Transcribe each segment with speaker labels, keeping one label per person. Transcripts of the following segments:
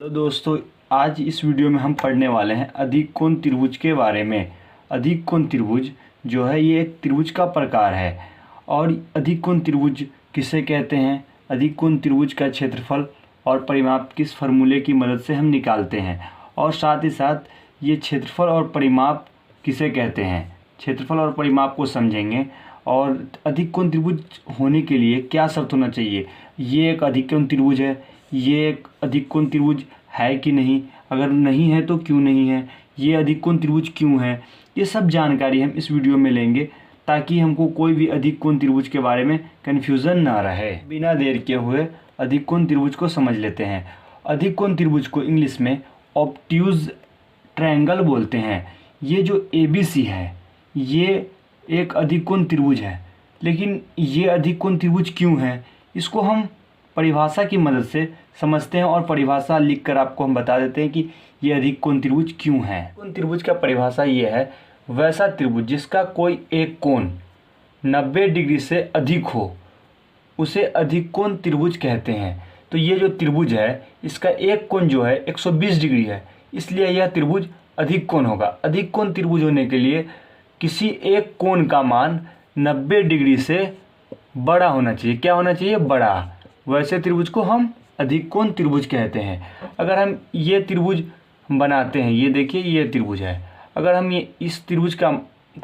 Speaker 1: तो दोस्तों, आज इस वीडियो में हम पढ़ने वाले हैं अधिक कोण त्रिभुज के बारे में। अधिक कोण त्रिभुज जो है ये एक त्रिभुज का प्रकार है। और अधिक कोण त्रिभुज किसे कहते हैं, अधिक कोण त्रिभुज का क्षेत्रफल और परिमाप किस फार्मूले की मदद से हम निकालते हैं, और साथ ही साथ ये क्षेत्रफल और परिमाप किसे कहते हैं, क्षेत्रफल और परिमाप को समझेंगे। और अधिक कोण त्रिभुज होने के लिए क्या शर्त होना चाहिए, ये एक अधिक कोण त्रिभुज है, ये एक अधिक कोण त्रिभुज है कि नहीं, अगर नहीं है तो क्यों नहीं है, ये अधिक कोण त्रिभुज क्यों है, ये सब जानकारी हम इस वीडियो में लेंगे ताकि हमको कोई भी अधिक कोण त्रिभुज के बारे में कन्फ्यूज़न ना रहे। बिना देर किए हुए अधिक कोण त्रिभुज को समझ लेते हैं। अधिक कोण त्रिभुज को इंग्लिश में ऑब्ट्यूज ट्रायंगल बोलते हैं। ये जो ABC है ये एक अधिक कोण त्रिभुज है, लेकिन ये अधिक कोण त्रिभुज क्यों है इसको हम परिभाषा की मदद से समझते हैं। और परिभाषा लिखकर आपको हम बता देते हैं कि ये अधिक कोण त्रिभुज क्यों है। कोण त्रिभुज का परिभाषा ये है, वैसा त्रिभुज जिसका कोई एक कोण 90 डिग्री से अधिक हो उसे अधिक कोण त्रिभुज कहते हैं। तो ये जो त्रिभुज है इसका एक कोण जो है 120 डिग्री है, इसलिए यह त्रिभुज अधिक कोण होगा। अधिक कोण त्रिभुज होने के लिए किसी एक कोण का मान 90 डिग्री से बड़ा होना चाहिए। क्या होना चाहिए? बड़ा। वैसे त्रिभुज को हम अधिक कोण त्रिभुज कहते हैं। अगर हम ये त्रिभुज बनाते हैं, ये देखिए ये त्रिभुज है, अगर हम ये इस त्रिभुज का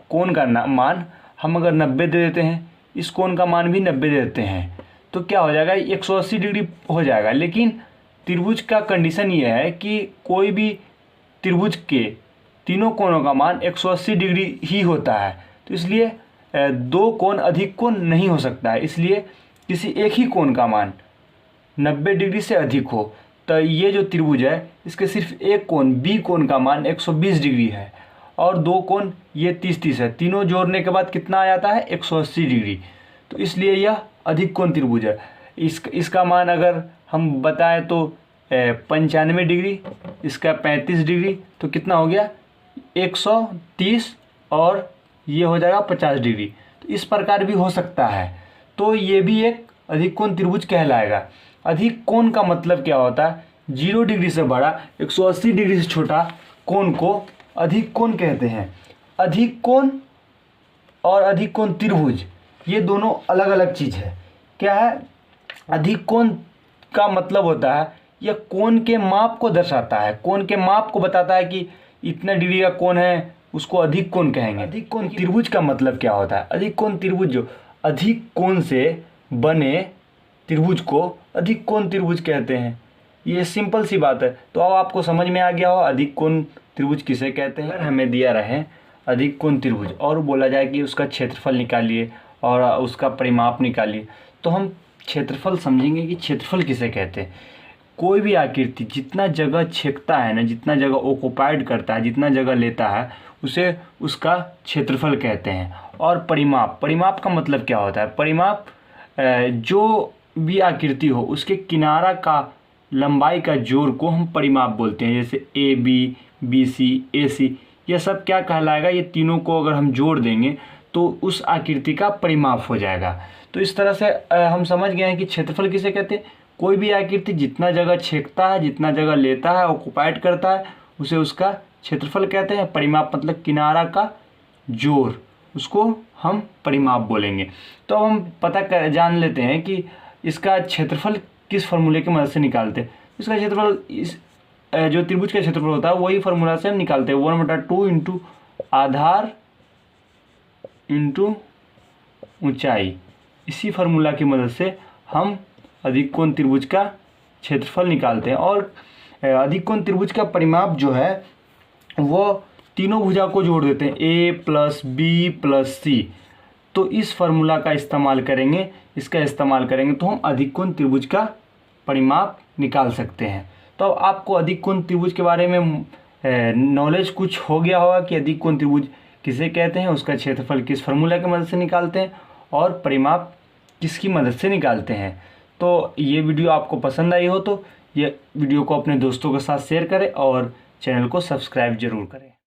Speaker 1: कोण का मान हम अगर 90 दे देते हैं, इस कोण का मान भी 90 दे देते हैं, तो क्या हो जाएगा, 180 डिग्री हो जाएगा। लेकिन त्रिभुज का कंडीशन ये है कि कोई भी त्रिभुज के तीनों कोणों का मान 180 डिग्री ही होता है। तो इसलिए दो कोण अधिक कोण नहीं हो सकता है, इसलिए किसी एक ही कोण का मान 90 डिग्री से अधिक हो। तो ये जो त्रिभुज है इसके सिर्फ एक कोण B कोण का मान 120 डिग्री है, और दो कोण ये 30-30 है। तीनों जोड़ने के बाद कितना आ जाता है? 180 डिग्री। तो इसलिए यह अधिक कोण त्रिभुज है। इसका मान अगर हम बताएं तो 95 डिग्री, इसका 35 डिग्री, तो कितना हो गया? 130, और ये हो जाएगा 50 डिग्री। तो इस प्रकार भी हो सकता है। तो ये भी एक अधिक कोण त्रिभुज कहलाएगा। अधिक कोण का मतलब क्या होता है? 0 डिग्री से बड़ा 180 डिग्री से छोटा कोण को अधिक कोण कहते हैं। अधिक कोण और अधिक कोण त्रिभुज ये दोनों अलग अलग चीज़ है। क्या है? अधिक कोण का मतलब होता है यह कोण के माप को दर्शाता है, कोण के माप को बताता है कि इतना डिग्री का कोण है, उसको अधिक कोण कहेंगे। अधिक कोण त्रिभुज का मतलब क्या होता है? अधिक कोण त्रिभुज जो अधिक कोण से बने त्रिभुज को अधिक कोण त्रिभुज कहते हैं। ये सिंपल सी बात है। तो अब आपको समझ में आ गया हो अधिक कोण त्रिभुज किसे कहते हैं। अगर हमें दिया रहे अधिक कोण त्रिभुज और बोला जाए कि उसका क्षेत्रफल निकालिए और उसका परिमाप निकालिए, तो हम क्षेत्रफल समझेंगे कि क्षेत्रफल किसे कहते हैं। कोई भी आकृति जितना जगह छेकता है ना, जितना जगह ऑक्युपाइड करता है, जितना जगह लेता है, उसे उसका क्षेत्रफल कहते हैं। और परिमाप, परिमाप का मतलब क्या होता है? परिमाप जो भी आकृति हो उसके किनारा का लंबाई का जोड़ को हम परिमाप बोलते हैं। जैसे AB, BC, AC, यह सब क्या कहलाएगा? ये तीनों को अगर हम जोड़ देंगे तो उस आकृति का परिमाप हो जाएगा। तो इस तरह से हम समझ गए हैं कि क्षेत्रफल किसे कहते हैं। कोई भी आकृति जितना जगह छेकता है, जितना जगह लेता है, ऑक्युपाइड करता है, उसे उसका क्षेत्रफल कहते हैं। परिमाप मतलब किनारा का जोड़, उसको हम परिमाप बोलेंगे। तो अब हम जान लेते हैं कि इसका क्षेत्रफल किस फार्मूले की मदद से निकालते हैं। इसका क्षेत्रफल इस जो त्रिभुज का क्षेत्रफल होता है वही फार्मूला से हम निकालते हैं। 1/2 इंटू आधार इंटू ऊंचाई। इसी फार्मूला की मदद से हम अधिक कोण त्रिभुज का क्षेत्रफल निकालते हैं। और अधिक कोण त्रिभुज का परिमाप जो है वो तीनों भुजा को जोड़ देते हैं, A + B + C। तो इस फार्मूला का इस्तेमाल करेंगे, इसका इस्तेमाल करेंगे तो हम अधिक कोण त्रिभुज का परिमाप निकाल सकते हैं। तो आपको अधिक कोण त्रिभुज के बारे में नॉलेज कुछ हो गया होगा कि अधिक कोण त्रिभुज किसे कहते हैं, उसका क्षेत्रफल किस फार्मूला की मदद से निकालते हैं, और परिमाप किसकी मदद से निकालते हैं। तो ये वीडियो आपको पसंद आई हो तो ये वीडियो को अपने दोस्तों के साथ शेयर करें और चैनल को सब्सक्राइब जरूर करें।